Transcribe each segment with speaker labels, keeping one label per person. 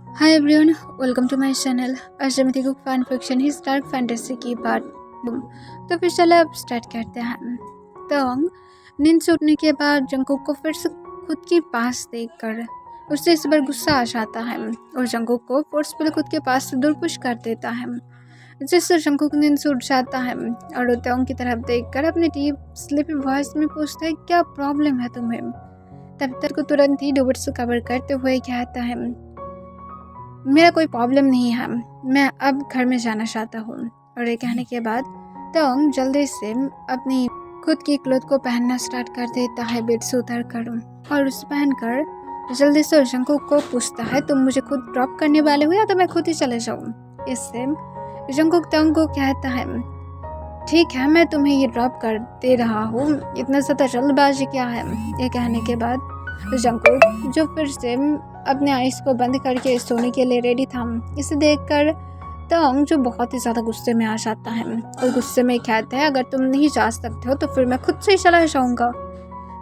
Speaker 1: Hi everyone, welcome to my channel. आज मैं देखो फैन फिक्शन ही डार्क फैंटेसी की बात। तो फिर चलो अब स्टार्ट करते हैं। तो नींद से उठने के बाद जंकुक को फिर से खुद के पास देखकर उससे इस बार गुस्सा आ जाता है और जंकुक को फोर्सफुली खुद के पास से दूर पुश कर देता है, जिससे जंकुक नींद से उठ जाता है और तोंग की तरफ देखकर अपनी डीप स्लीपी वॉइस में पूछता है, क्या प्रॉब्लम है तुम्हें? तब तक को तुरंत ही डूबट से कवर करते हुए कहता है, मेरा कोई प्रॉब्लम नहीं है, मैं अब घर में जाना चाहता हूँ। और ये कहने के बाद तोंग जल्दी से अपनी खुद की क्लोथ को पहनना स्टार्ट कर देता है बेड से उतर कर, और उसे पहनकर जल्दी से जंकुक को पूछता है, तुम मुझे खुद ड्रॉप करने वाले हो या तो मैं खुद ही चले जाऊँ? इससे जंकुक तोंग को कहता है, ठीक है, मैं तुम्हें ये ड्रॉप कर दे रहा हूँ, इतना ज़्यादा जल्दबाजी क्या है? ये कहने के बाद जंकुक जो फिर से अपने आइस को बंद करके सोने के लिए रेडी था, इसे देखकर तोंग जो बहुत ही ज़्यादा गुस्से में आ जाता है और गुस्से में कहता है, अगर तुम नहीं जा सकते हो तो फिर मैं खुद से ही चला जाऊँगा।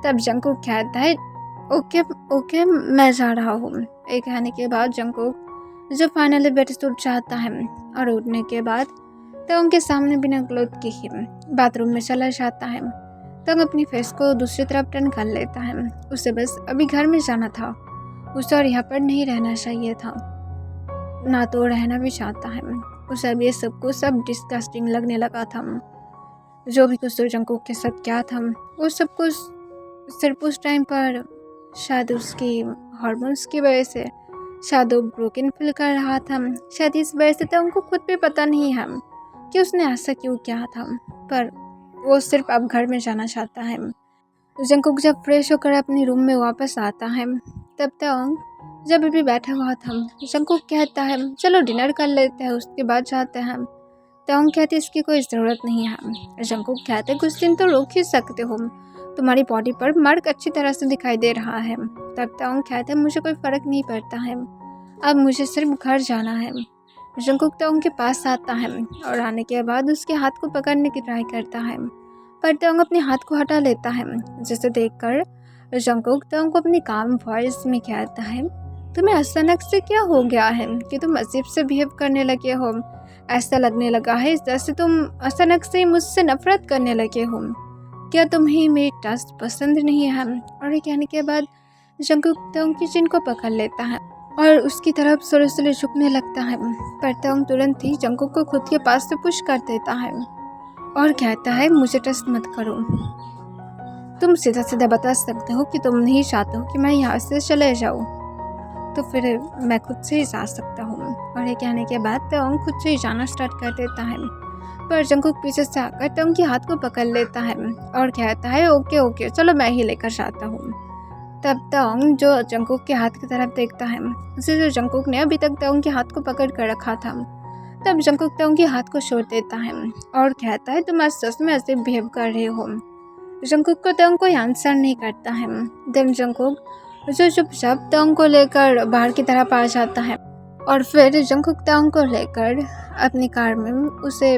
Speaker 1: तब जंकुक कहता है, ओके ओके, मैं जा रहा हूँ। ये कहने के बाद जंकुक जो फाइनली बेड से उठ जाता है और उठने के बाद तोंग के सामने बिना क्लोथ के ही बाथरूम में चला जाता है। तोंग अपनी फेस को दूसरी तरफ टर्न कर लेता है, उसे बस अभी घर में जाना था, उसे और यहाँ पर नहीं रहना चाहिए था, ना तो रहना भी चाहता है। उसे अब ये सब डिस्गस्टिंग लगने लगा था। जो भी कुछ जंकुक के साथ क्या था वो सब कुछ सिर्फ उस टाइम पर शायद उसकी हार्मोन्स की वजह से शायद वो ब्रोकन फील कर रहा था, शायद इस वजह से तो उनको खुद भी पता नहीं है कि उसने ऐसा क्यों किया था, पर वो सिर्फ अब घर में जाना चाहता है। जंकुक जब फ्रेश होकर अपने रूम में वापस आता है तब तोंग जब भी बैठा हुआ था, जंकुक कहता है, चलो डिनर कर लेते हैं, उसके बाद जाते हैं। तोंग कहते इसकी कोई ज़रूरत नहीं है। जंकुक कहते कुछ दिन तो रोक ही सकते हो, तुम्हारी बॉडी पर मार्क अच्छी तरह से दिखाई दे रहा है। तब तोंग कहते मुझे कोई फ़र्क नहीं पड़ता है, अब मुझे सिर्फ घर जाना है। जंकुक तोंग के पास आता है और आने के बाद उसके हाथ को पकड़ने की ट्राई करता है, पर तोंग अपने हाथ को हटा लेता है, जिसे देखकर जंकुक तोंग को अपनी काम वॉइस में कहता है, तुम्हें अचानक से क्या हो गया है कि तुम अजीब से बिहेव करने लगे हो? ऐसा लगने लगा है जैसे तुम अचानक से मुझसे नफरत करने लगे हो। क्या तुम्हें मेरी टच पसंद नहीं है? और ये कहने के बाद जंकुक तोंग की चिन को पकड़ लेता है और उसकी तरफ सुरसुरी झुकने लगता है, पर तोंग तुरंत ही जंकुक को खुद के पास से पुश कर देता है और कहता है, मुझे ट्रस्ट मत करो, तुम सीधा सीधा बता सकते हो कि तुम नहीं चाहते हो कि मैं यहाँ से चले जाऊँ, तो फिर मैं खुद से ही जा सकता हूँ। और ये कहने के बाद तोंग खुद से ही जाना स्टार्ट कर देता है, पर जंकुक पीछे से आकर तोंग के हाथ को पकड़ लेता है और कहता है, ओके ओके, चलो मैं ही लेकर जाता हूँ। तब तोंग जो जंकुक के हाथ की तरफ देखता है, उसे जो जंकुक ने अभी तक तोंग के हाथ को पकड़ कर रखा था, तब जंकुक तोंग के हाथ को छोड़ देता है और कहता है, तुम आज सच में ऐसे बिहेव कर रहे हो? जंकुक को तोंग कोई आंसर नहीं करता है। देन जंकुक जो चुपचाप तोंग को लेकर बाहर की तरफ आ जाता है और फिर जंकुक तोंग को लेकर अपनी कार में उसे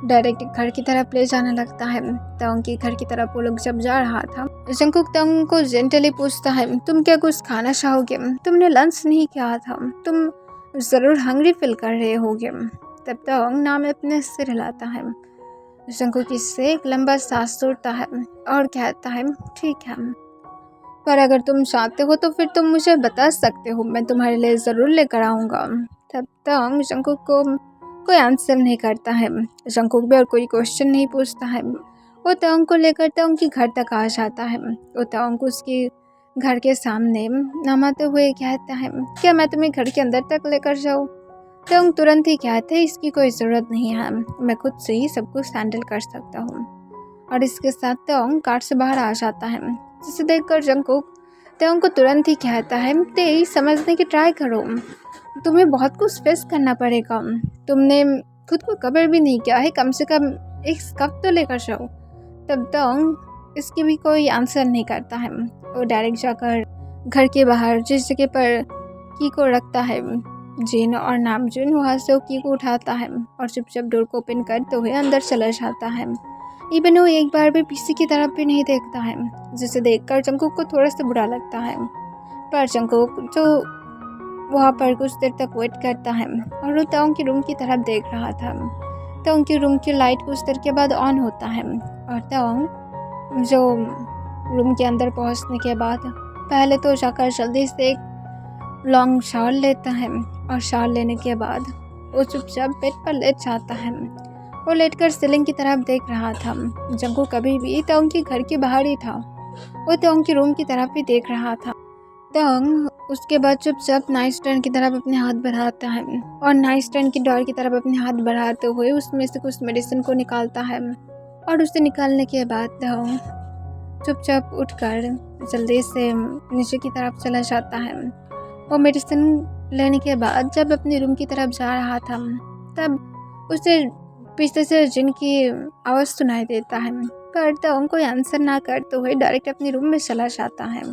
Speaker 1: डायरेक्ट घर की तरफ ले जाने लगता है। तोंग की घर की तरफ वो लोग जब जा रहा था, जंकुक तोंग को जेंटली पूछता है, तुम क्या कुछ खाना चाहोगे? तुमने लंच नहीं किया था, तुम ज़रूर हंग्री फील कर रहे होगे। तब तोंग नाम अपने सिर हिलाता है। जंकुक इससे एक लंबा सांस छोड़ता है और कहता है, ठीक है, पर अगर तुम चाहते हो तो फिर तुम मुझे बता सकते हो, मैं तुम्हारे लिए ज़रूर लेकर आऊँगा। तब तोंग जंकुक को कोई आंसर नहीं करता है। जंकुक भी और कोई क्वेश्चन नहीं पूछता है। वो तोंग को लेकर तोंग के घर तक आ जाता है। वो तोंग को उसके घर के सामने नमाते हुए कहता है, क्या मैं तुम्हें घर के अंदर तक लेकर जाऊँ? तोंग तुरंत ही कहते हैं, इसकी कोई ज़रूरत नहीं है, मैं खुद से ही सब कुछ हैंडल कर सकता हूँ। और इसके साथ तोंग कार से बाहर आ जाता है, जिसे देखकर जंकुक तोंग को तुरंत ही कहता है, तेरी समझने की ट्राई करो, तुम्हें बहुत कुछ फेस करना पड़ेगा, तुमने खुद को कवर भी नहीं किया है, कम से कम एक स्कर्फ तो लेकर जाओ। तब तोंग इसकी भी कोई आंसर नहीं करता है। वो डायरेक्ट जाकर घर के बाहर जिस जगह पर की को रखता है जिन और नामजुन, वहाँ से वो की को उठाता है और चुपचाप डोर को ओपन करते हुए अंदर चला जाता है। इवन वो एक बार भी पीछे की तरफ भी नहीं देखता है, जिसे देखकर जंकुक को थोड़ा सा बुरा लगता है। पर जंकुक जो वहाँ पर कुछ देर तक वेट करता है और वो ताओं की रूम की तरफ देख रहा था। ताओं की रूम की लाइट कुछ देर के बाद ऑन होता है और ताओं जो रूम के अंदर पहुँचने के बाद पहले तो जाकर जल्दी से एक लॉन्ग शावर लेता है और शावर लेने के बाद वो चुपचाप बेड पर लेट जाता है। वो लेटकर सीलिंग की तरफ देख रहा था। जंगकुक कभी भी ताओं के घर के बाहर ही था। वो ताओं की रूम की तरफ भी देख रहा था। ताओं उसके बाद चुपचाप नाइट स्टैंड की तरफ अपने हाथ बढ़ाता है और नाइट स्टैंड की डोर की तरफ अपने हाथ बढ़ाते हुए उसमें से कुछ मेडिसिन को निकालता है और उसे निकालने के बाद ताओं चुपचाप उठकर जल्दी से नीचे की तरफ चला जाता है। वो मेडिसिन लेने के बाद जब अपने रूम की तरफ जा रहा था तब उसे पीछे से जिन की आवाज़ सुनाई देता है, पर ताओं कोई आंसर ना करते हुए डायरेक्ट अपने रूम में चला जाता है,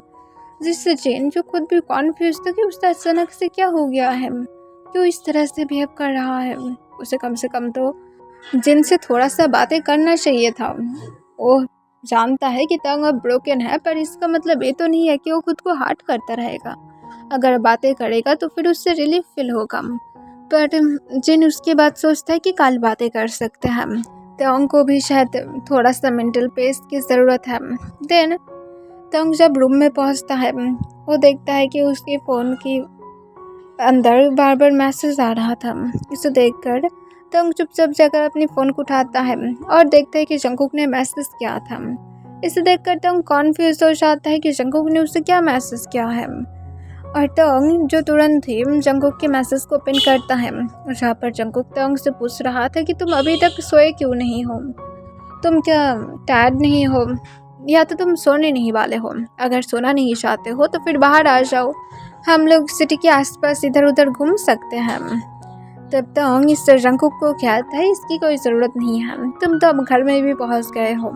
Speaker 1: जिससे जिन जो खुद भी कॉन्फ्यूज था कि उससे अचानक से क्या हो गया है, क्यों इस तरह से बिहेव कर रहा है। उसे कम से कम तो जिन से थोड़ा सा बातें करना चाहिए था। वो जानता है कि ताओं अब ब्रोकन है, पर इसका मतलब ये तो नहीं है कि वो खुद को हर्ट करता रहेगा। अगर बातें करेगा तो फिर उससे रिलीफ फील होगा, पर जिन उसके बाद सोचता है कि कल बातें कर सकते हैं। ताओं को भी शायद थोड़ा सा मेंटल पीस की ज़रूरत है। देन ताओं जब रूम में पहुंचता है वो देखता है कि उसके फ़ोन की अंदर बार बार मैसेज आ रहा था। इसे देखकर ताओं चुपचाप जाकर अपने फ़ोन को उठाता है और देखता है कि जंगकुक ने मैसेज किया था। इसे देखकर ताओं कॉन्फ्यूज हो जाता है कि जंगकुक ने उसे क्या मैसेज किया है, और ताओं जो तुरंत ही जंगकुक के मैसेज को पिन करता है, जहाँ पर जंगकुक ताओं से पूछ रहा था कि तुम अभी तक सोए क्यों नहीं हो, तुम क्या टायर्ड नहीं हो, या तो तुम सोने नहीं वाले हो। अगर सोना नहीं चाहते हो तो फिर बाहर आ जाओ, हम लोग सिटी के आसपास इधर उधर घूम सकते हैं। तब ताओं इस जंगकुक को ख्याल था इसकी कोई ज़रूरत नहीं है, तुम तो अब घर में भी पहुँच गए हो,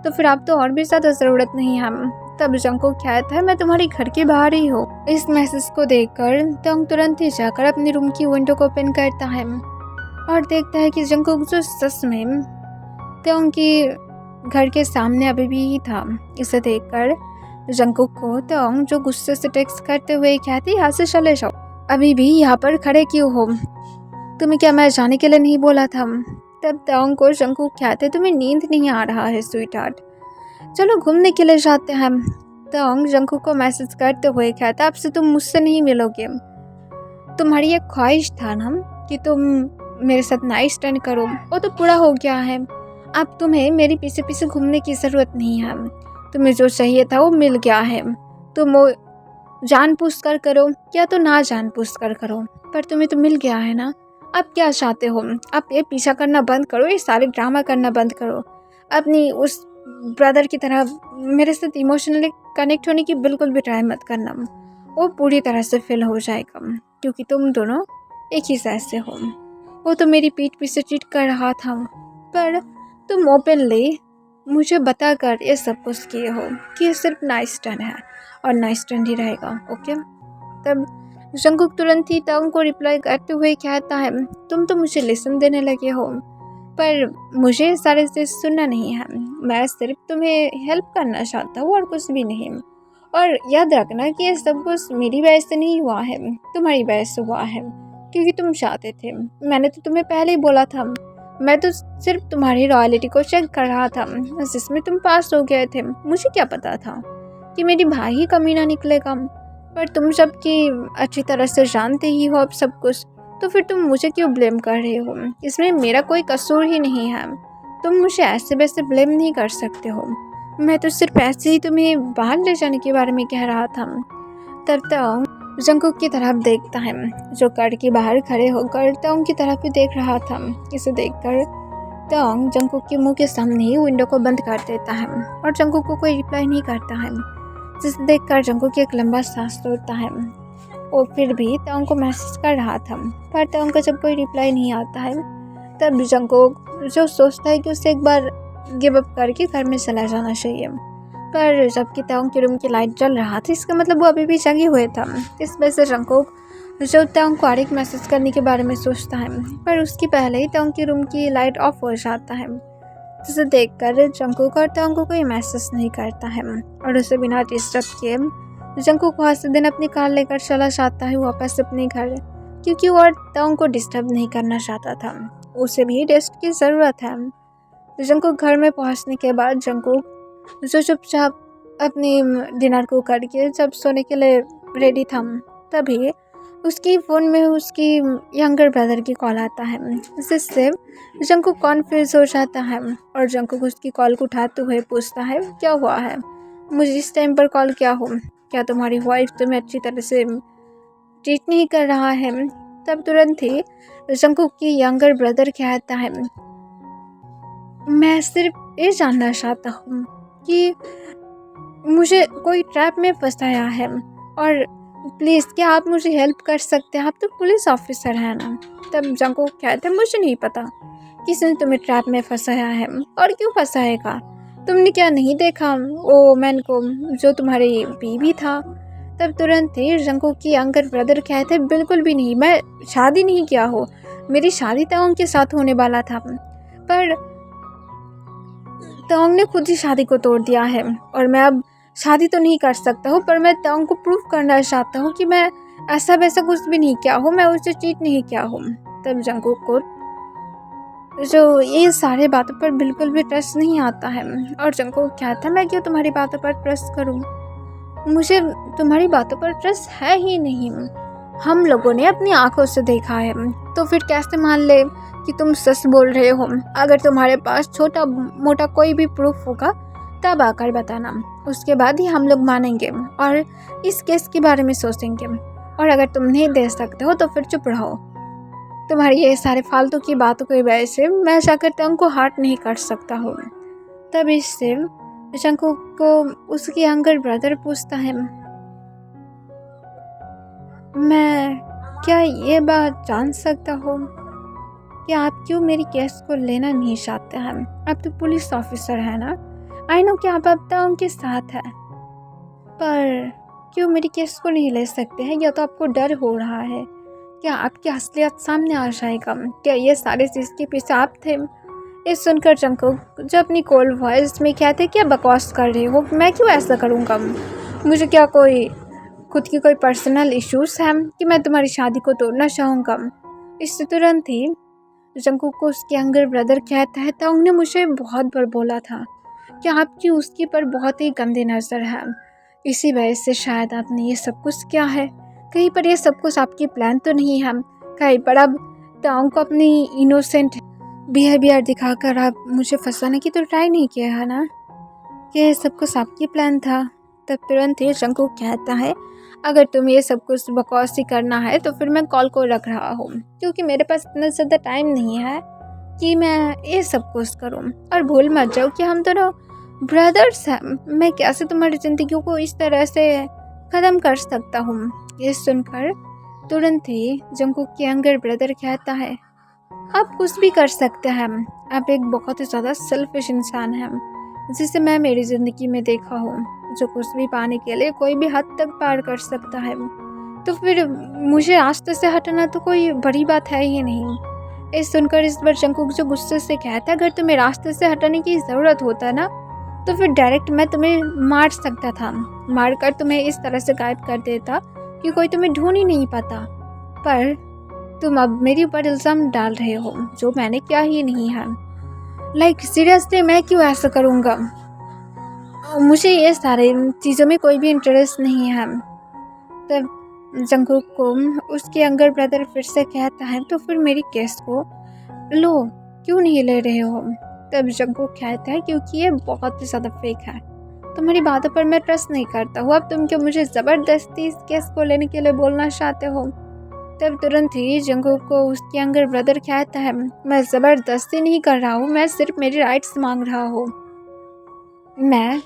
Speaker 1: तो फिर अब तो और भी ज़्यादा ज़रूरत नहीं है। तब जंगकुक कहता है मैं तुम्हारे घर के बाहर ही हूँ। इस मैसेज को देखकर ताओं तुरंत ही जाकर अपनी रूम की विंडो को ओपन करता है और देखता है कि जंगकुक जो सच में ताओं की घर के सामने अभी भी ही था। इसे देखकर जंगकुक को ताओं जो गुस्से से टेक्स्ट करते हुए कहती यहाँ से चले जाओ, अभी भी यहाँ पर खड़े क्यों हो, तुम्हें क्या मैं जाने के लिए नहीं बोला था। तब ताओं को जंगकुक कहते तुम्हें नींद नहीं आ रहा है स्वीटहार्ट, चलो घूमने के लिए जाते हैं। ताओं जंगकुक को मैसेज करते हुए कहता अब से तुम मुझसे नहीं मिलोगे, तुम्हारी एक ख्वाहिश था ना कि तुम मेरे साथ नाइट स्टैंड करो, वो तो पूरा हो गया है। अब तुम्हें मेरे पीछे पीछे घूमने की ज़रूरत नहीं है, तुम्हें जो चाहिए था वो मिल गया है। तुम वो जानबूझ कर करो या तो ना जानबूझ कर करो, पर तुम्हें तो मिल गया है ना। अब क्या चाहते हो, अब ये पीछा करना बंद करो, ये सारे ड्रामा करना बंद करो, अपनी उस ब्रदर की तरह मेरे साथ इमोशनली कनेक्ट होने की बिल्कुल भी ट्राई मत करना, वो पूरी तरह से फेल हो जाएगा, क्योंकि तुम दोनों एक ही साइज से हो। वो तो मेरी पीठ पीछे चीट कर रहा था, पर तुम ओपनली मुझे बताकर ये सब कुछ किए हो कि ये सिर्फ नाइट स्टैंड है और नाइट स्टैंड ही रहेगा, ओके। तब जंगकुक तुरंत ही ताओं को रिप्लाई करते हुए कहता है तुम तो मुझे लेसन देने लगे हो, पर मुझे सारे चीज़ सुनना नहीं है, मैं सिर्फ तुम्हें हेल्प करना चाहता हूँ और कुछ भी नहीं। और याद रखना कि ये सब कुछ मेरी वजह से नहीं हुआ है, तुम्हारी वजह से हुआ है, क्योंकि तुम चाहते थे। मैंने तो तुम्हें पहले ही बोला था, मैं तो सिर्फ तुम्हारी रॉयल्टी को चेक कर रहा था, जिसमें तुम पास हो गए थे। मुझे क्या पता था कि मेरी भाई ही कमीना निकलेगा, पर तुम सबकी अच्छी तरह से जानते ही हो अब सब कुछ, तो फिर तुम मुझे क्यों ब्लेम कर रहे हो, इसमें मेरा कोई कसूर ही नहीं है। तुम मुझे ऐसे वैसे ब्लेम नहीं कर सकते हो, मैं तो सिर्फ ऐसे ही तुम्हें बाहर ले जाने के बारे में कह रहा था। तब ताओं जंगकुक की तरफ देखता है, जो कार के बाहर खड़े होकर ताओं की तरफ ही देख रहा था। इसे देखकर ताओं जंगकुक के मुंह के सामने ही विंडो को बंद कर देता है और जंगकुक को कोई रिप्लाई नहीं करता है, जिसे देखकर जंगकुक एक लंबा सांस छोड़ता है। वो फिर भी ताओं को मैसेज कर रहा था, पर ताओं का जब कोई रिप्लाई नहीं आता है तब जंगकुक जो सोचता है कि उसे एक बार गिव अप करके घर में चला जाना चाहिए, पर जबकि ताओं के रूम की लाइट जल रहा था, इसका मतलब वो अभी भी जगे हुए था। इस वजह से जंगकुक जो ताओं को आरिक मैसेज करने के बारे में सोचता है, पर उसकी पहले ही ताओं के रूम की लाइट ऑफ हो जाता है, जिसे देखकर जंगकुक और ताओं को कोई मैसेज नहीं करता है और उसे बिना डिस्टर्ब किए जंकुक वहाँ से दिन अपनी कार लेकर चला जाता है वापस अपने घर, क्योंकि वो तोंग को डिस्टर्ब नहीं करना चाहता था। उसे भी रेस्ट की ज़रूरत है। जंकुक घर में पहुंचने के बाद जंकुक जो चुपचाप अपनी डिनर को करके जब सोने के लिए रेडी था, तभी उसकी फ़ोन में उसकी यंगर ब्रदर की कॉल आता है, जिससे जंकुक कॉन्फ्यूज हो जाता है। और जंकुक उसकी कॉल को उठाते हुए पूछता है, क्या हुआ है, मुझे इस टाइम पर कॉल क्या हो, क्या तुम्हारी वाइफ तुम्हें अच्छी तरह से ट्रीट नहीं कर रहा है। तब तुरंत ही जंकुक की यंगर ब्रदर कहता है, मैं सिर्फ ये जानना चाहता हूँ कि मुझे कोई ट्रैप में फंसाया है, और प्लीज़ क्या आप मुझे हेल्प कर सकते हैं, आप तो पुलिस ऑफिसर हैं ना। तब जंकुक कहते हैं, मुझे नहीं पता किसने तुम्हें ट्रैप में फंसाया है और क्यों फंसाएगा, तुमने क्या नहीं देखा वो मैन को जो तुम्हारी बीवी था। तब तुरंत ही जंकुक की यंगर ब्रदर कहते हैं, बिल्कुल भी नहीं, मैं शादी नहीं किया हो, मेरी शादी तोंग के साथ होने वाला था, पर तोंग ने खुद ही शादी को तोड़ दिया है और मैं अब शादी तो नहीं कर सकता हूँ, पर मैं तोंग को प्रूव करना चाहता हूँ कि मैं ऐसा वैसा कुछ भी नहीं किया हूँ, मैं उससे चीट नहीं किया हूँ। तब जंकुक को जो ये सारे बातों पर बिल्कुल भी ट्रस्ट नहीं आता है, और जंकुक कहता है, मैं क्यों तुम्हारी बातों पर ट्रस्ट करूँ, मुझे तुम्हारी बातों पर ट्रस्ट है ही नहीं, हम लोगों ने अपनी आंखों से देखा है, तो फिर कैसे मान ले कि तुम सच बोल रहे हो। अगर तुम्हारे पास छोटा मोटा कोई भी प्रूफ होगा तब आकर बताना, उसके बाद ही हम लोग मानेंगे और इस केस के बारे में सोचेंगे, और अगर तुम नहीं दे सकते हो तो फिर चुप रहो। तुम्हारी ये सारे फालतू की बातों की वजह से मैं जाकर तंग को हार्ट नहीं कर सकता हूँ। तब इससे जंकुक को उसकी यंगर ब्रदर पूछता है, मैं क्या ये बात जान सकता हूँ कि आप क्यों मेरी केस को लेना नहीं चाहते हैं, आप तो पुलिस ऑफिसर हैं ना, आई नो कि आप अब तक उनके साथ हैं, पर क्यों मेरी केस को नहीं ले सकते हैं, या तो आपको डर हो रहा है, क्या आपकी असलियत सामने आ जाएगा, क्या ये सारे चीज़ के पीछे आप थे। ये सुनकर जंकुक जो अपनी कोल्ड वॉइस में कहते, क्या बकवास कर रहे हो, मैं क्यों ऐसा करूँगा, मुझे क्या कोई खुद की कोई पर्सनल इश्यूज़ हैं कि मैं तुम्हारी शादी को तोड़ना चाहूँगा। इससे तुरंत ही जंकुक को उसके यंगर ब्रदर कहता है, तोंग ने मुझे बहुत बार बोला था कि आपकी उसके पर बहुत ही गंदी नज़र है, इसी वजह से शायद आपने ये सब कुछ किया है, कहीं पर ये सब कुछ आपकी प्लान तो नहीं है, कहीं पर अब तोंग को अपनी इनोसेंट बिहेवियर दिखाकर आप मुझे फंसाने की तो ट्राई नहीं किया है ना, कि ये सब कुछ आपकी प्लान था। तब तुरंत ही जंकुक कहता है, अगर तुम्हें ये सब कुछ बकवासी करना है तो फिर मैं कॉल को रख रहा हूँ, क्योंकि मेरे पास इतना ज़्यादा टाइम नहीं है कि मैं ये सब कुछ करूँ, और भूल मत जाओ कि हम दोनों ब्रदर्स हैं, मैं कैसे तुम्हारी ज़िंदगी को इस तरह से ख़त्म कर सकता हूँ। ये सुनकर तुरंत ही जंकुक के यंगर ब्रदर कहता है, आप कुछ भी कर सकते हैं, आप एक बहुत ही ज़्यादा सेल्फिश इंसान हैं, जिसे मैं मेरी ज़िंदगी में देखा हूँ, जो कुछ भी पाने के लिए कोई भी हद तक पार कर सकता है, तो फिर मुझे रास्ते से हटाना तो कोई बड़ी बात है ही नहीं। ये सुनकर इस बार जंकुक जो गुस्से से कहता है, अगर तुम्हें रास्ते से हटाने की ज़रूरत होता ना तो फिर डायरेक्ट मैं तुम्हें मार सकता था, मार कर तुम्हें इस तरह से गायब कर देता कि कोई तुम्हें ढूंढ ही नहीं पाता, पर तुम अब मेरे ऊपर इल्ज़ाम डाल रहे हो जो मैंने किया ही नहीं है। लाइक सीरियसली मैं क्यों ऐसा करूँगा, मुझे ये सारे चीज़ों में कोई भी इंटरेस्ट नहीं है। तब जंकुक को उसके यंगर ब्रदर फिर से कहता है, तो फिर मेरी केस को लो क्यों नहीं ले रहे हो। तब जंकुक कहता है, क्योंकि ये बहुत ही ज़्यादा फेक है, तुम्हारी बातों पर मैं ट्रस्ट नहीं करता हूँ, अब तुम क्यों मुझे ज़बरदस्ती इस केस को लेने के लिए बोलना चाहते हो। तब तुरंत ही जंकुक को उसके यंगर ब्रदर कहता है, मैं ज़बरदस्ती नहीं कर रहा हूँ, मैं सिर्फ मेरी राइट्स मांग रहा हूँ, मैं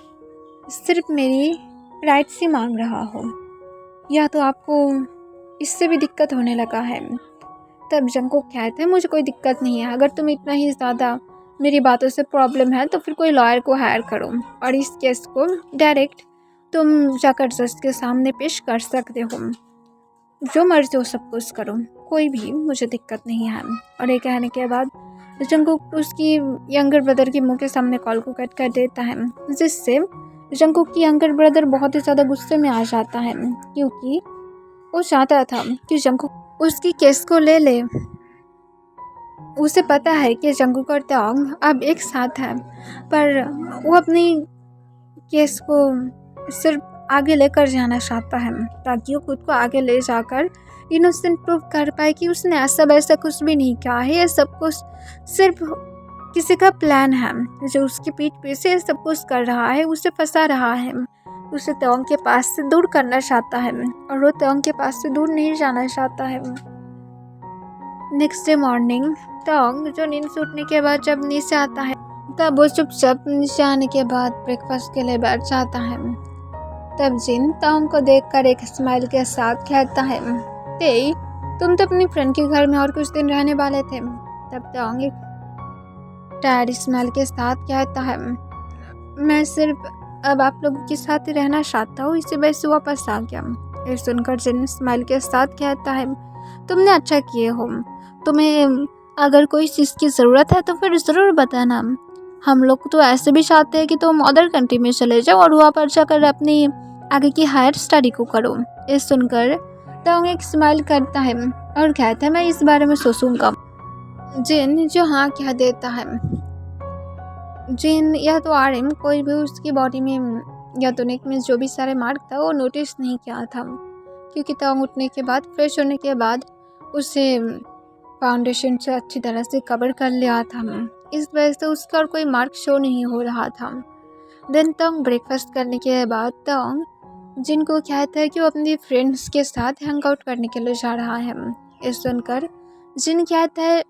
Speaker 1: सिर्फ मेरी राइट्स ही मांग रहा हूँ, या तो आपको इससे भी दिक्कत होने लगा है। तब जंकुक कहते हैं, मुझे कोई दिक्कत नहीं है, अगर तुम इतना ही ज़्यादा मेरी बातों से प्रॉब्लम है तो फिर कोई लॉयर को हायर करो और इस केस को डायरेक्ट तुम जाकर जज के सामने पेश कर सकते हो, जो मर्जी हो सब कुछ करो, कोई भी मुझे दिक्कत नहीं है। और ये कहने के बाद जंकुक उसकी यंगर ब्रदर के मुंह के सामने कॉल को कट कर देता है, जिससे जंगकुक की यंगर ब्रदर बहुत ही ज़्यादा गुस्से में आ जाता है, क्योंकि वो चाहता था कि जंगकुक उसकी केस को ले ले। उसे पता है कि जंगकुक और तवांग अब एक साथ हैं, पर वो अपनी केस को सिर्फ आगे लेकर जाना चाहता है, ताकि वो खुद को आगे ले जाकर इनोसेंट प्रूव कर पाए कि उसने ऐसा वैसा कुछ भी नहीं किया है। ये सब कुछ सिर्फ किसी का प्लान है जो उसकी पीठ पीछे सब कुछ कर रहा है, उसे फंसा रहा है, उसे तवांग के पास से दूर करना चाहता है, और वो तवांग के पास से दूर नहीं जाना चाहता है। नेक्स्ट डे मॉर्निंग तवांग जो नींद से उठने के बाद जब नीचे आता है, तब वो चुपचाप नीचे आने के बाद ब्रेकफास्ट के लिए बैठ जाता है। तब जिन तवांग को देखकर एक स्माइल के साथ कहता है, ते तुम तो अपनी फ्रेंड के घर में और कुछ दिन रहने वाले थे। तब तवांग एक टायर्ड स्माइल के साथ कहता है, मैं सिर्फ अब आप लोगों के साथ ही रहना चाहता हूँ, इसी वजह से वापस आ गया। ये सुनकर जिन स्माइल के साथ कहता है, तुमने अच्छा किए हो, तुम्हें अगर कोई चीज़ की ज़रूरत है तो फिर ज़रूर बताना। हम लोग तो ऐसे भी चाहते हैं कि तुम अदर कंट्री में चले जाओ और वहाँ पर जाकर अपनी आगे की हायर स्टडी को करो। ये सुनकर तवांग एक स्माइल करता है और कहता है, मैं इस बारे में सोचूंगा। जिन जो हाँ कह देता है। जिन या तो आर्यन कोई भी उसकी बॉडी में या तो नेक में जो भी सारे मार्क था वो नोटिस नहीं किया था, क्योंकि तवांग उठने के बाद फ्रेश होने के बाद उसे फाउंडेशन से अच्छी तरह से कवर कर लिया था। इस वजह से उसका और कोई मार्क शो नहीं हो रहा था। देन तवांग ब्रेकफास्ट करने के बाद तवांग जिन को कहता है कि वो अपनी फ्रेंड्स के साथ हैंग आउट करने के लिए जा रहा है। इस सुनकर जिन कहता है,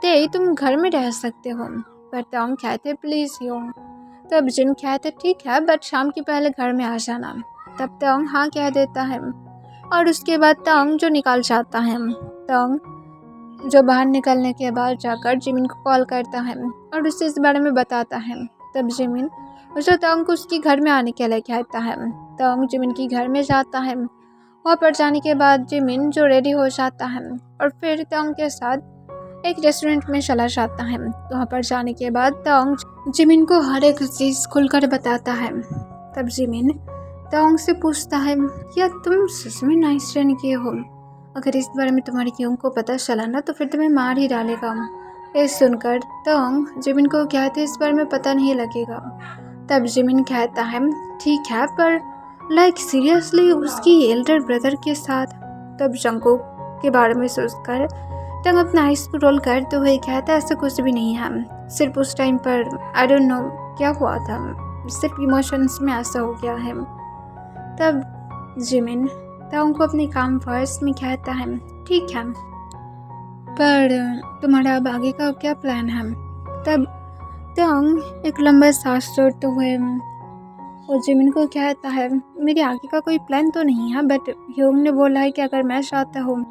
Speaker 1: ते तुम घर में रह सकते हो, पर तवांग कहते हैं प्लीज़ यो। तब जिन कहते हैं ठीक है, बट शाम के पहले घर में आ जाना। तब तवांग हाँ कह देता है और उसके बाद तवांग जो निकल जाता है। तवांग जो बाहर निकलने के बाद जाकर जिमिन को कॉल करता है और उससे इस बारे में बताता है। तब जिमिन जो तवांग को उसके घर में आने के लिए कहता है। तवांग जिमिन के घर में जाता है। वहाँ पर जाने के बाद जिमिन जो रेडी हो जाता है और फिर तवांग के साथ एक रेस्टोरेंट में चला जाता है। वहाँ पर जाने के बाद तवांग जिमिन को हर एक चीज़ खुलकर बताता है। तब जिमिन तवांग से पूछता है, क्या तुम सच में नाइस ट्रेन किए हो? अगर इस बारे में तुम्हारी क्यों को पता चला ना तो फिर तुम्हें मार ही डालेगा। ये सुनकर तवांग जिमिन को कहते इस बारे में पता नहीं लगेगा। तब जिमिन कहता है ठीक है, पर लाइक सीरियसली उसकी एल्डर ब्रदर के साथ। तब जंगकुक के बारे में सोचकर तवांग अपना आइस को रोल करते हुए कहता ऐसा कुछ भी नहीं है, सिर्फ उस टाइम पर आई डोंट नो क्या हुआ था, सिर्फ इमोशंस में ऐसा हो गया है। तब जिमिन तवांग को अपने काम वॉइस में कहता है ठीक है, पर तुम्हारा अब आगे का क्या प्लान है? तब तवांग एक लंबा सांस छोड़ते हुए वो जिमिन को कहता है, मेरे आगे का कोई प्लान तो नहीं है, बट ह्योंग ने बोला है कि अगर मैं चाहता हूँ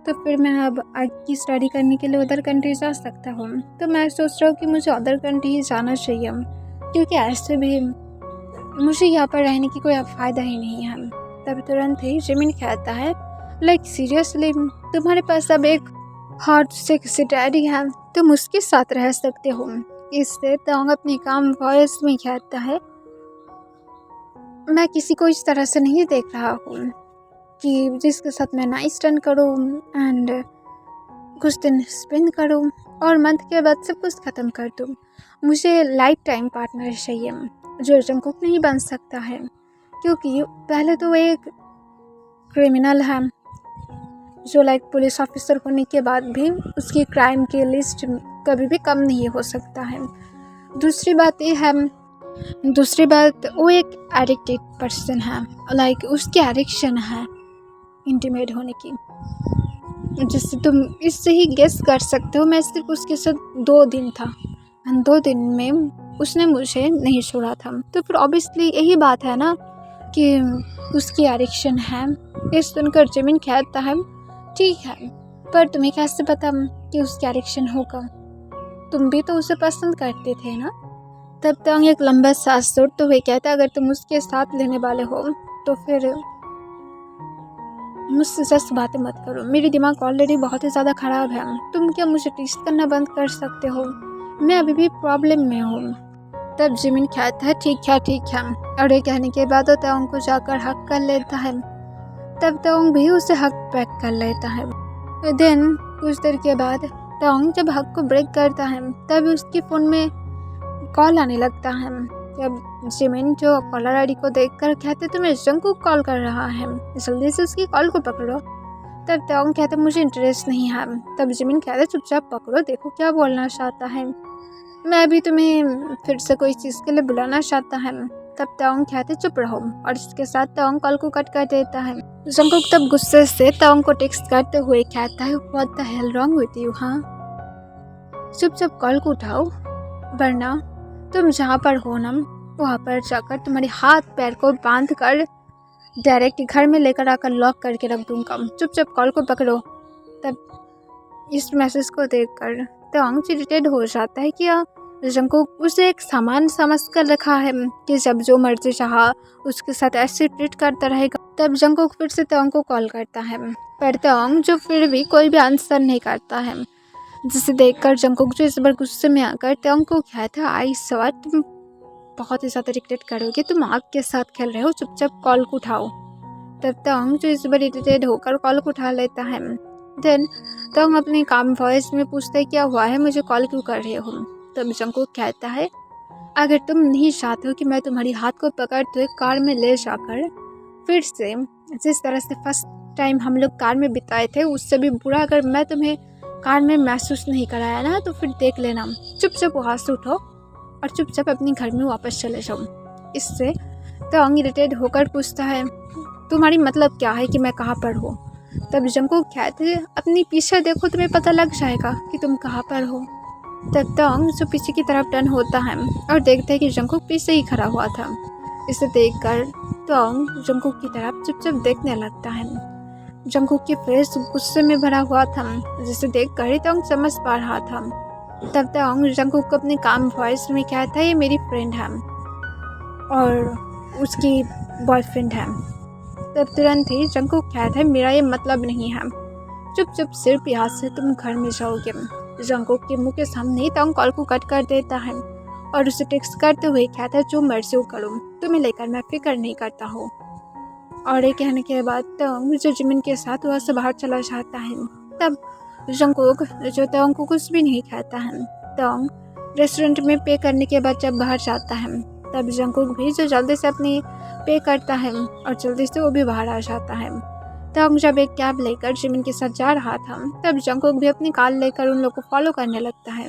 Speaker 1: तो फिर मैं अब आगे की स्टडी करने के लिए अदर कंट्री जा सकता हूँ। तो मैं सोच रहा हूँ कि मुझे अदर कंट्री ही जाना चाहिए, क्योंकि ऐसे भी मुझे यहाँ पर रहने की कोई फ़ायदा ही नहीं है। तब तुरंत ही जिमिन कहता है, लाइक सीरियसली तुम्हारे पास अब एक हॉट सेक्सी डैडी है, तुम उसके साथ रह सकते हो। इससे तवांग अपनी काम वॉइस में कहता है, मैं किसी को इस तरह से नहीं देख रहा हूँ कि जिसके साथ मैं नाइस टर्न करूँ एंड कुछ दिन स्पेंड करूँ और मंथ के बाद सब कुछ ख़त्म कर दूँ। मुझे लाइफ टाइम पार्टनर चाहिए जो जंगकुक नहीं बन सकता है, क्योंकि पहले तो एक क्रिमिनल है जो लाइक पुलिस ऑफिसर होने के बाद भी उसकी क्राइम की लिस्ट कभी भी कम नहीं हो सकता है। दूसरी बात वो एक एडिक्टेड पर्सन है, लाइक उसकी एडिक्शन है इंटीमेट होने की, जिससे तुम इससे ही गेस कर सकते हो। मैं सिर्फ उसके साथ 2 दिन था, 2 दिन में उसने मुझे नहीं छोड़ा था, तो फिर ऑब्वियसली यही बात है ना कि उसकी एडिक्शन है। ये सुनकर जिमिन कहता है ठीक है, पर तुम्हें कैसे पता कि उसकी एडिक्शन होगा? तुम भी तो उसे पसंद करते थे ना। तब तवांग एक लंबा सांस छोड़ते हुए कहता, अगर तुम उसके साथ लेने वाले हो तो फिर मुझसे सच बातें मत करो, मेरी दिमाग ऑलरेडी बहुत ही ज़्यादा ख़राब है। तुम क्या मुझे टीस्ट करना बंद कर सकते हो? मैं अभी भी प्रॉब्लम में हूँ। तब जिमिन कहता है ठीक है। और ये कहने के बाद वो तोंग को जाकर हक कर लेता है। तब तोंग भी उसे हक बैक कर लेता है। देन कुछ देर के बाद तोंग जब हक को ब्रेक करता है तब उसके फ़ोन में कॉल आने लगता है। जब जिमिन जो कॉलर आईडी को देखकर कहते तुम्हें जंगकुक कॉल कर रहा है, जल्दी से उसकी कॉल को पकड़ो। तब तोंग कहते मुझे इंटरेस्ट नहीं है। तब जिमिन कहते चुपचाप पकड़ो, देखो क्या बोलना चाहता है, मैं भी तुम्हें फिर से कोई चीज़ के लिए बुलाना चाहता है। तब तोंग कहते चुप रहो और इसके साथ तोंग कॉल को कट कर देता है। जंगकुक तब गुस्से से तोंग को टेक्स्ट करते हुए कहता है what the hell wrong with you, हाँ चुपचाप कॉल को उठाओ वरना तुम जहाँ पर हो ना वहाँ पर जाकर तुम्हारे हाथ पैर को बांध कर डायरेक्ट घर में लेकर आकर लॉक करके रख दूंगा, चुपचाप कॉल को पकड़ो। तब इस मैसेज को देखकर तोंग इरिटेट हो जाता है कि जंगकुक उसे एक सामान समझ कर रखा है कि जब जो मर्जी चाहा उसके साथ ऐसे ट्रीट करता रहेगा। तब जंगकुक फिर से तोंग को कॉल करता है पर तोंग जो फिर भी कोई भी आंसर नहीं करता है, जिसे देखकर जंगकुक जो इस बार गुस्से में आकर तोंग को कहता है आई सॉ तुम बहुत ही ज़्यादा रिग्रेट करोगे, तुम आग के साथ खेल रहे हो, चुपचाप कॉल को उठाओ। तब तोंग जो इस बार इरिटेट होकर कॉल को उठा लेता है। देन तोंग अपनी काम वॉइस में पूछता है क्या हुआ है, मुझे कॉल क्यों कर रहे हो। तब जंगकुक कहता है अगर तुम नहीं चाहते हो कि मैं तुम्हारी हाथ को पकड़ते कार में ले जाकर फिर से जिस तरह से फर्स्ट टाइम हम लोग कार में बिताए थे उससे भी बुरा अगर मैं तुम्हें कार में महसूस नहीं कराया ना तो फिर देख लेना, चुपचाप वहाँ से उठो और चुपचाप अपने घर में वापस चले जाओ। इससे तोंग इरिटेट होकर पूछता है तुम्हारी मतलब क्या है कि मैं कहाँ पर हूँ। तब जंगकुक कहते हैं अपनी पीछे देखो, तुम्हें पता लग जाएगा कि तुम कहाँ पर हो। तब तोंग जो पीछे की तरफ टर्न होता है और देखता है कि जंगकुक पीछे ही खड़ा हुआ था। इसे देखकर तोंग जंगकुक की तरफ चुपचाप देखने लगता है। जंगकुक की फेस गुस्से में भरा हुआ था, जिसे देखकर ही तोंग समझ पा रहा था। तब तोंग जंगकुक को अपने काम वॉइस में कहता है ये मेरी फ्रेंड है और उसकी बॉयफ्रेंड है। तब तुरंत ही जंगकुक कहता है मेरा ये मतलब नहीं है, चुपचाप सिर्फ यहाँ से तुम घर में जाओगे। जंगकुक के मुंह के सामने ही तोंग कॉल को कट कर देता है और उसे टेक्स्ट करते हुए कहता है जो मर्जी हो करो, तुम्हें लेकर मैं फिक्र नहीं करता हूँ। और ये कहने के बाद तोंग जो जिमिन के साथ वहाँ से बाहर चला जाता है। तब जंगकुक जो तोंग को कुछ भी नहीं कहता है। तोंग रेस्टोरेंट में पे करने के बाद जब बाहर जाता है तब जंगकुक भी जो जल्दी से अपनी पे करता है और जल्दी से वो भी बाहर आ जाता है। तोंग जब एक कैब लेकर जिमिन के साथ जा रहा था तब जंगकुक भी अपनी कार लेकर उन लोग को फॉलो करने लगता है,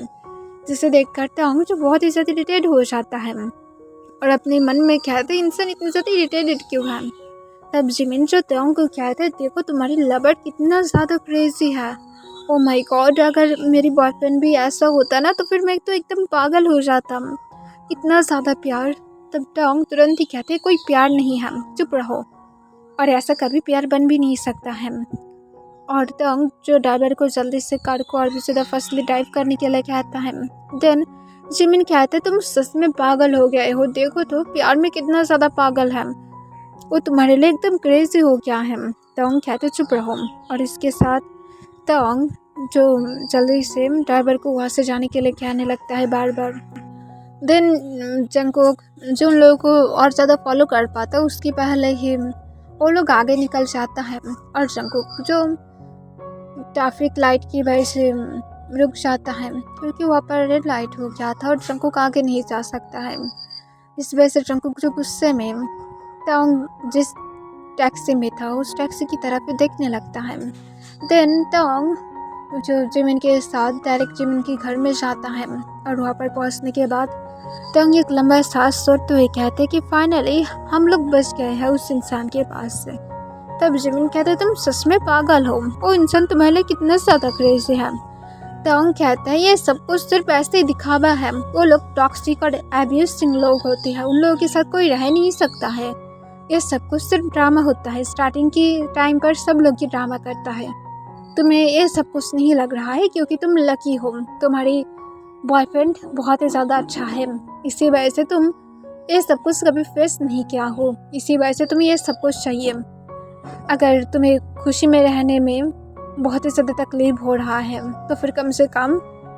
Speaker 1: जिसे देखकर तोंग जो बहुत ही ज़्यादा इरिटेट हो जाता है और अपने मन में कहते इंसान इतनी ज़्यादा इरिटेटेड क्यों है। तब जिमिन जो तोंग को कहते देखो तुम्हारी लवर कितना ज़्यादा क्रेजी है, ओ माय गॉड अगर मेरी बॉयफ्रेंड भी ऐसा होता ना तो फिर मैं तो एकदम पागल हो जाता, इतना ज़्यादा प्यार। तब तोंग तुरंत ही कहते कोई प्यार नहीं है, चुप रहो, और ऐसा कभी प्यार बन भी नहीं सकता है। और तोंग जो ड्राइवर को जल्दी से कार को और भी ज़्यादा फास्टली ड्राइव करने के लिए कहता है। देन जिमिन कहते तुम सच में पागल हो गए हो, देखो तो प्यार में कितना ज़्यादा पागल है, वो तुम्हारे लिए एकदम क्रेजी हो गया है। तोंग कहते चुप रहो और इसके साथ तोंग जो जल्दी से ड्राइवर को वहाँ से जाने के लिए कहने लगता है बार बार। देन जंगकुक जो उन लोगों को और ज़्यादा फॉलो कर पाता है उसकी पहले ही वो लोग आगे निकल जाता है और जंगकुक जो ट्रैफिक लाइट की वजह से रुक जाता है क्योंकि वहाँ पर रेड लाइट हो गया था और जंगकुक आगे नहीं जा सकता है। इस वजह से जंगकुक जो गुस्से में तोंग जिस टैक्सी में था उस टैक्सी की तरफ देखने लगता है। देन तोंग जो जिमिन के साथ डायरेक्ट जिमिन के घर में जाता है और वहाँ पर पहुँचने के बाद तोंग एक लंबा सांस छोड़ते हुए कहते कि फाइनली हम लोग बच गए हैं उस इंसान के पास से। तब जिमिन कहते तुम सच में पागल हो, वो इंसान तुम्हारे लिए कितना ज़्यादा क्रेजी है। तोंग कहता है ये सब कुछ सिर्फ ऐसे ही दिखावा है, वो लोग टॉक्सिक और एब्यूसिंग लोग होते हैं, उन लोगों के साथ कोई रह नहीं सकता है, ये सब कुछ सिर्फ ड्रामा होता है। स्टार्टिंग की टाइम पर सब लोग ये ड्रामा करता है, तुम्हें ये सब कुछ नहीं लग रहा है क्योंकि तुम लकी हो, तुम्हारी बॉयफ्रेंड बहुत ही ज़्यादा अच्छा है, इसी वजह से तुम ये सब कुछ कभी फेस नहीं किया हो, इसी वजह से तुम्हें ये सब कुछ चाहिए। अगर तुम्हें खुशी में रहने में बहुत ही ज़्यादा तकलीफ हो रहा है तो फिर कम से कम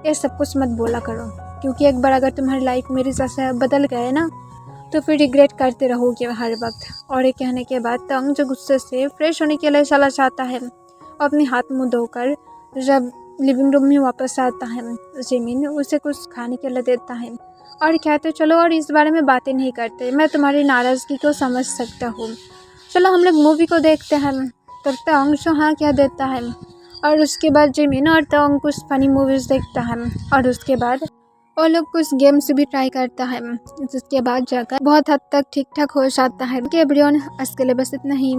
Speaker 1: ये सब कुछ मत बोला करो। क्योंकि एक बार अगर तुम्हारी लाइफ मेरे जैसे बदल गए ना तो फिर रिग्रेट करते रहोगे हर वक्त। और ये कहने के बाद तंग जो गुस्से से फ्रेश होने के लिए चला जाता है, अपने हाथ मुंह धोकर जब लिविंग रूम में वापस आता है, जिमिन उसे कुछ खाने के लिए देता है और कहते चलो और इस बारे में बातें नहीं करते, मैं तुम्हारी नाराज़गी को समझ सकता हूँ, चलो हम लोग मूवी को देखते हैं। तब तंग जो हाँ कह देता है और उसके बाद जिमिन और तंग कुछ फनी मूवीज़ देखता है और उसके बाद वो लोग कुछ गेम्स भी ट्राई करता है, जिसके बाद जाकर बहुत हद तक ठीक ठाक हो जाता है। कि एवरीवन, आज के लिए बस इतना ही।